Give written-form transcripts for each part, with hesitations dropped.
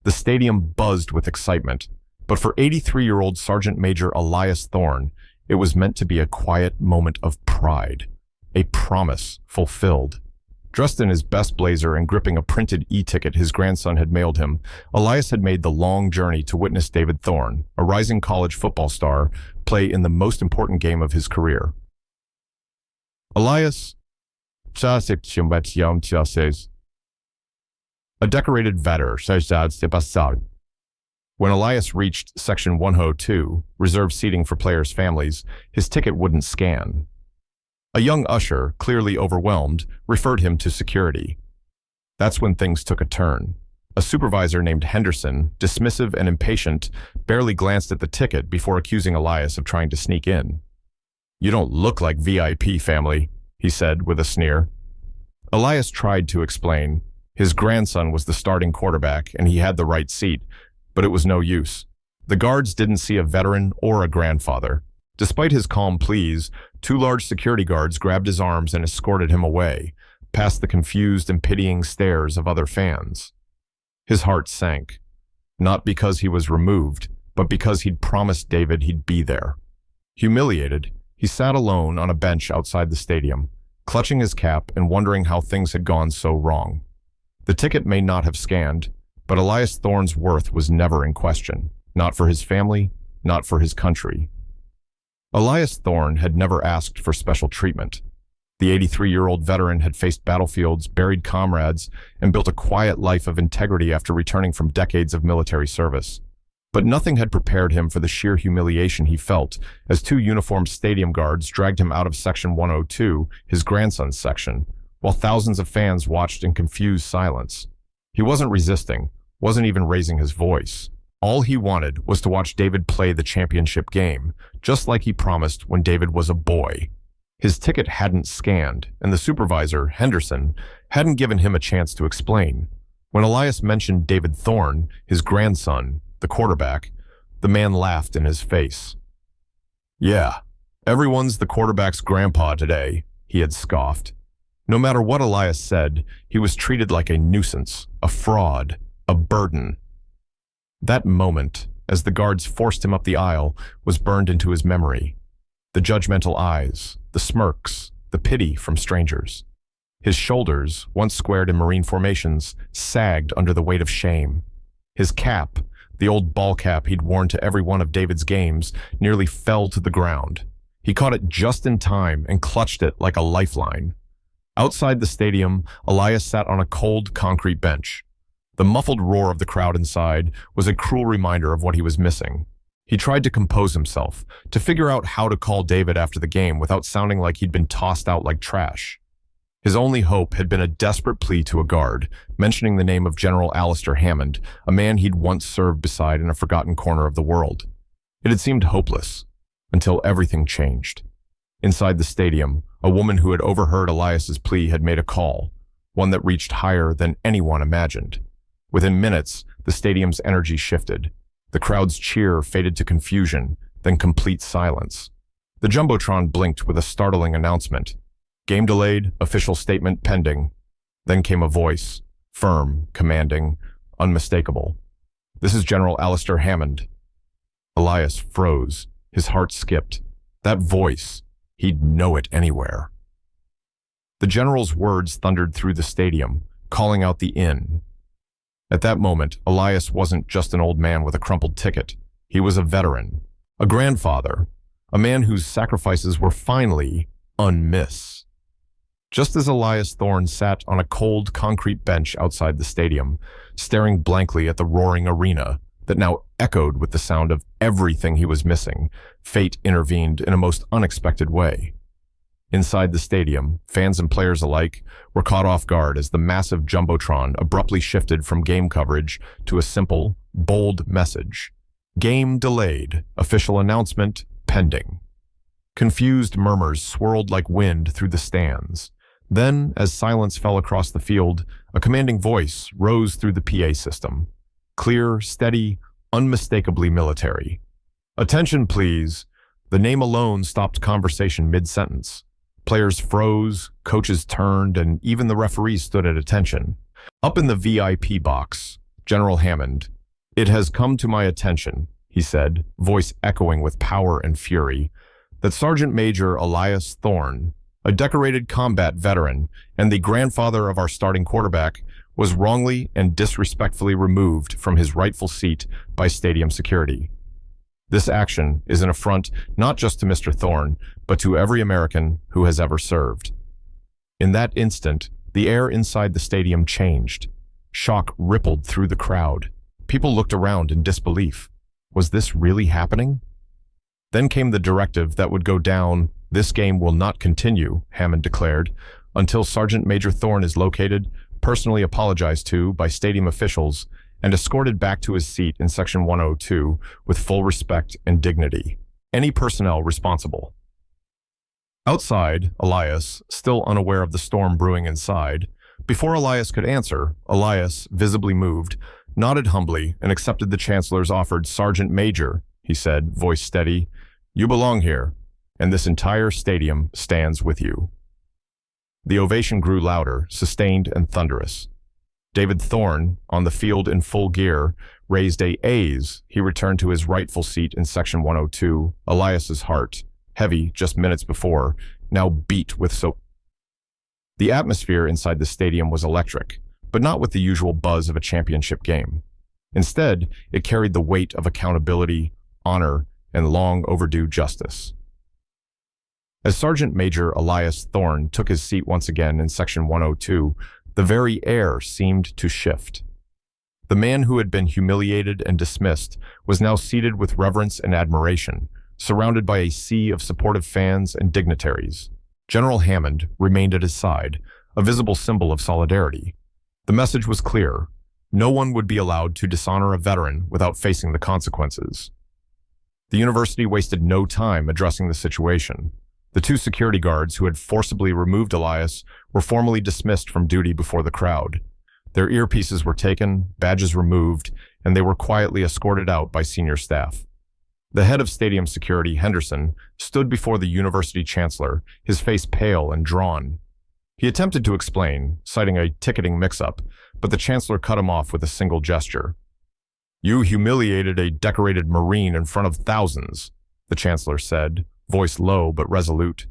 The stadium buzzed with excitement, but for 83-year-old Sergeant Major Elias Thorne, it was meant to be a quiet moment of pride, a promise fulfilled. Dressed in his best blazer and gripping a printed e-ticket his grandson had mailed him, Elias had made the long journey to witness David Thorne, a rising college football star, play in the most important game of his career. Elias, a decorated veteran, when Elias reached Section 102, reserved seating for players' families, his ticket wouldn't scan. A young usher, clearly overwhelmed, referred him to security. That's when things took a turn. A supervisor named Henderson, dismissive and impatient, barely glanced at the ticket before accusing Elias of trying to sneak in. "You don't look like VIP family," he said with a sneer. Elias tried to explain. His grandson was the starting quarterback and he had the right seat, but it was no use. The guards didn't see a veteran or a grandfather. Despite his calm pleas, 2 large security guards grabbed his arms and escorted him away, past the confused and pitying stares of other fans. His heart sank, not because he was removed, but because he'd promised David he'd be there. Humiliated, he sat alone on a bench outside the stadium, clutching his cap and wondering how things had gone so wrong. The ticket may not have scanned, but Elias Thorne's worth was never in question, not for his family, not for his country. Elias Thorne had never asked for special treatment. The 83-year-old veteran had faced battlefields, buried comrades, and built a quiet life of integrity after returning from decades of military service. But nothing had prepared him for the sheer humiliation he felt as 2 uniformed stadium guards dragged him out of Section 102, his grandson's section, while thousands of fans watched in confused silence. He wasn't resisting, wasn't even raising his voice. All he wanted was to watch David play the championship game, just like he promised when David was a boy. His ticket hadn't scanned, and the supervisor, Henderson, hadn't given him a chance to explain. When Elias mentioned David Thorne, his grandson, the quarterback, the man laughed in his face. "Yeah, everyone's the quarterback's grandpa today," he had scoffed. No matter what Elias said, he was treated like a nuisance, a fraud, a burden. That moment, as the guards forced him up the aisle, was burned into his memory. The judgmental eyes, the smirks, the pity from strangers. His shoulders, once squared in Marine formations, sagged under the weight of shame. His cap, the old ball cap he'd worn to every one of David's games, nearly fell to the ground. He caught it just in time and clutched it like a lifeline. Outside the stadium, Elias sat on a cold concrete bench. The muffled roar of the crowd inside was a cruel reminder of what he was missing. He tried to compose himself, to figure out how to call David after the game without sounding like he'd been tossed out like trash. His only hope had been a desperate plea to a guard, mentioning the name of General Alistair Hammond, a man he'd once served beside in a forgotten corner of the world. It had seemed hopeless, until everything changed. Inside the stadium, a woman who had overheard Elias's plea had made a call, one that reached higher than anyone imagined. Within minutes, the stadium's energy shifted. The crowd's cheer faded to confusion, then complete silence. The Jumbotron blinked with a startling announcement. "Game delayed, official statement pending." Then came a voice, firm, commanding, unmistakable. "This is General Alistair Hammond." Elias froze. His heart skipped. That voice, he'd know it anywhere. The general's words thundered through the stadium, calling out the inn. At that moment, Elias wasn't just an old man with a crumpled ticket. He was a veteran, a grandfather, a man whose sacrifices were finally unmissed. Just as Elias Thorne sat on a cold concrete bench outside the stadium, staring blankly at the roaring arena that now echoed with the sound of everything he was missing, fate intervened in a most unexpected way. Inside the stadium, fans and players alike were caught off guard as the massive Jumbotron abruptly shifted from game coverage to a simple, bold message. "Game delayed. Official announcement pending." Confused murmurs swirled like wind through the stands. Then, as silence fell across the field, a commanding voice rose through the PA system. Clear, steady, unmistakably military. "Attention, please." The name alone stopped conversation mid-sentence. Players froze, coaches turned, and even the referees stood at attention. Up in the VIP box, General Hammond, "It has come to my attention," he said, voice echoing with power and fury, "that Sergeant Major Elias Thorne, a decorated combat veteran and the grandfather of our starting quarterback, was wrongly and disrespectfully removed from his rightful seat by stadium security. This action is an affront not just to Mr. Thorne, but to every American who has ever served." In that instant, the air inside the stadium changed. Shock rippled through the crowd. People looked around in disbelief. Was this really happening? Then came the directive that would go down. "This game will not continue," Hammond declared, "until Sergeant Major Thorne is located, personally apologized to by stadium officials, and escorted back to his seat in Section 102 with full respect and dignity. Any personnel responsible." Outside, Elias, still unaware of the storm brewing inside, before Elias could answer, Elias, visibly moved, nodded humbly and accepted the Chancellor's offered "Sergeant Major," he said, voice steady. "You belong here, and this entire stadium stands with you." The ovation grew louder, sustained and thunderous. David Thorne, on the field in full gear, raised a "A's." He returned to his rightful seat in Section 102. Elias's heart, heavy just minutes before, now beat with so. The atmosphere inside the stadium was electric, but not with the usual buzz of a championship game. Instead, it carried the weight of accountability, honor, and long overdue justice. As Sergeant Major Elias Thorne took his seat once again in Section 102, the very air seemed to shift. The man who had been humiliated and dismissed was now seated with reverence and admiration, surrounded by a sea of supportive fans and dignitaries. General Hammond remained at his side, a visible symbol of solidarity. The message was clear. No one would be allowed to dishonor a veteran without facing the consequences. The university wasted no time addressing the situation. The two security guards who had forcibly removed Elias were formally dismissed from duty before the crowd. Their earpieces were taken, badges removed, and they were quietly escorted out by senior staff. The head of stadium security, Henderson, stood before the university chancellor, his face pale and drawn. He attempted to explain, citing a ticketing mix-up, but the chancellor cut him off with a single gesture. "You humiliated a decorated Marine in front of thousands," the chancellor said, voice low but resolute.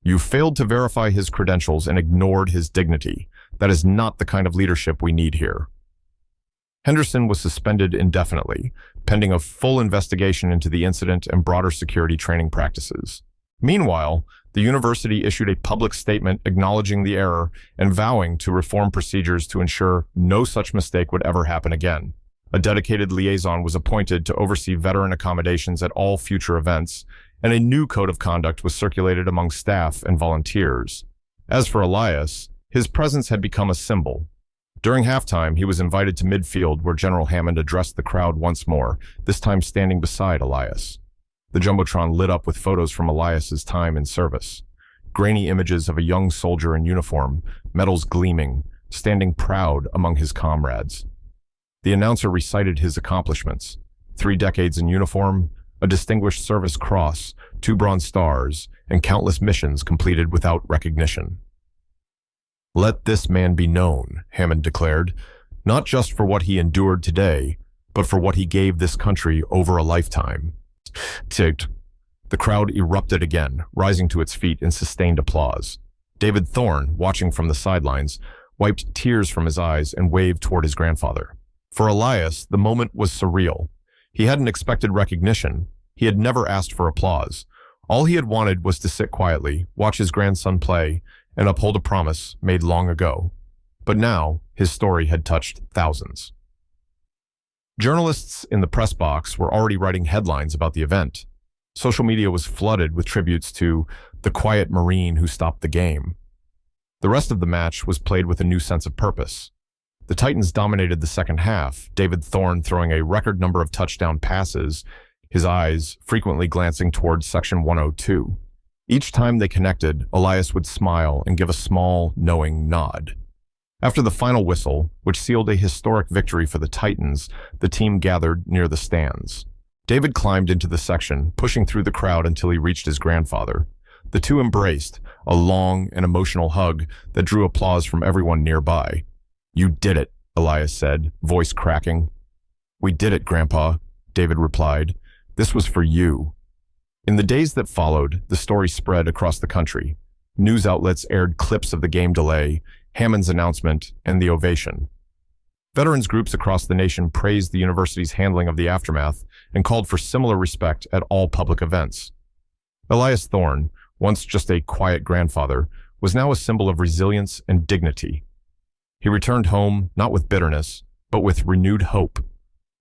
"You failed to verify his credentials and ignored his dignity. That is not the kind of leadership we need here." Henderson was suspended indefinitely, pending a full investigation into the incident and broader security training practices. Meanwhile, the university issued a public statement acknowledging the error and vowing to reform procedures to ensure no such mistake would ever happen again. A dedicated liaison was appointed to oversee veteran accommodations at all future events, and a new code of conduct was circulated among staff and volunteers. As for Elias, his presence had become a symbol. During halftime, he was invited to midfield where General Hammond addressed the crowd once more, this time standing beside Elias. The Jumbotron lit up with photos from Elias's time in service. Grainy images of a young soldier in uniform, medals gleaming, standing proud among his comrades. The announcer recited his accomplishments: 3 decades in uniform, a Distinguished Service Cross, 2 Bronze Stars, and countless missions completed without recognition. "Let this man be known," Hammond declared, "not just for what he endured today, but for what he gave this country over a lifetime." Ticked. The crowd erupted again, rising to its feet in sustained applause. David Thorne, watching from the sidelines, wiped tears from his eyes and waved toward his grandfather. For Elias, the moment was surreal. He hadn't expected recognition. He had never asked for applause. All he had wanted was to sit quietly, watch his grandson play, and uphold a promise made long ago. But now, his story had touched thousands. Journalists in the press box were already writing headlines about the event. Social media was flooded with tributes to the quiet Marine who stopped the game. The rest of the match was played with a new sense of purpose. The Titans dominated the second half, David Thorne throwing a record number of touchdown passes, his eyes frequently glancing towards Section 102. Each time they connected, Elias would smile and give a small, knowing nod. After the final whistle, which sealed a historic victory for the Titans, the team gathered near the stands. David climbed into the section, pushing through the crowd until he reached his grandfather. The two embraced, a long and emotional hug that drew applause from everyone nearby. "You did it," Elias said, voice cracking. "We did it, Grandpa," David replied. "This was for you." In the days that followed, the story spread across the country. News outlets aired clips of the game delay, Hammond's announcement, and the ovation. Veterans groups across the nation praised the university's handling of the aftermath and called for similar respect at all public events. Elias Thorne, once just a quiet grandfather, was now a symbol of resilience and dignity. He returned home not with bitterness, but with renewed hope.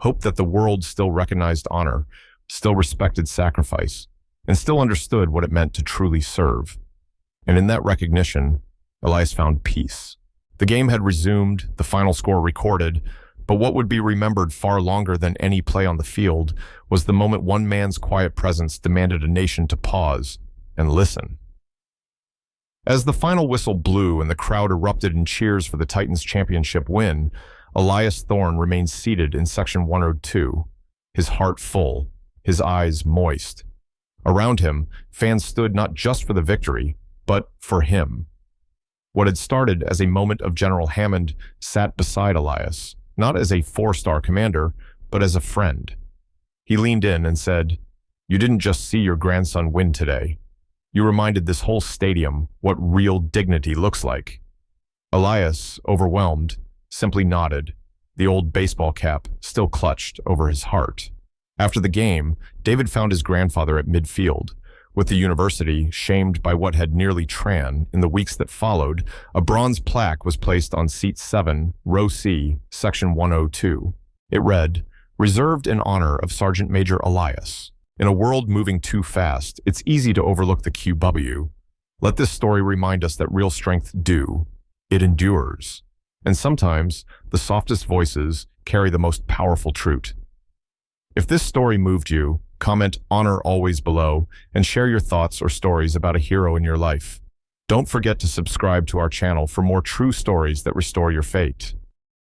Hope that the world still recognized honor, still respected sacrifice, and still understood what it meant to truly serve. And in that recognition, Elias found peace. The game had resumed, the final score recorded, but what would be remembered far longer than any play on the field was the moment one man's quiet presence demanded a nation to pause and listen. As the final whistle blew and the crowd erupted in cheers for the Titans' championship win, Elias Thorne remained seated in Section 102, his heart full, his eyes moist. Around him, fans stood not just for the victory, but for him. What had started as a moment of General Hammond sat beside Elias, not as a four-star commander, but as a friend. He leaned in and said, "You didn't just see your grandson win today. You reminded this whole stadium what real dignity looks like." Elias, overwhelmed, simply nodded, the old baseball cap still clutched over his heart. After the game, David found his grandfather at midfield. With the university shamed by what had nearly tran in the weeks that followed, a bronze plaque was placed on Seat 7, Row C, Section 102. It read, "Reserved in honor of Sergeant Major Elias. In a world moving too fast, it's easy to overlook the QW. Let this story remind us that real strength it endures. And sometimes, the softest voices carry the most powerful truth." If this story moved you, comment "Honor Always" below and share your thoughts or stories about a hero in your life. Don't forget to subscribe to our channel for more true stories that restore your fate.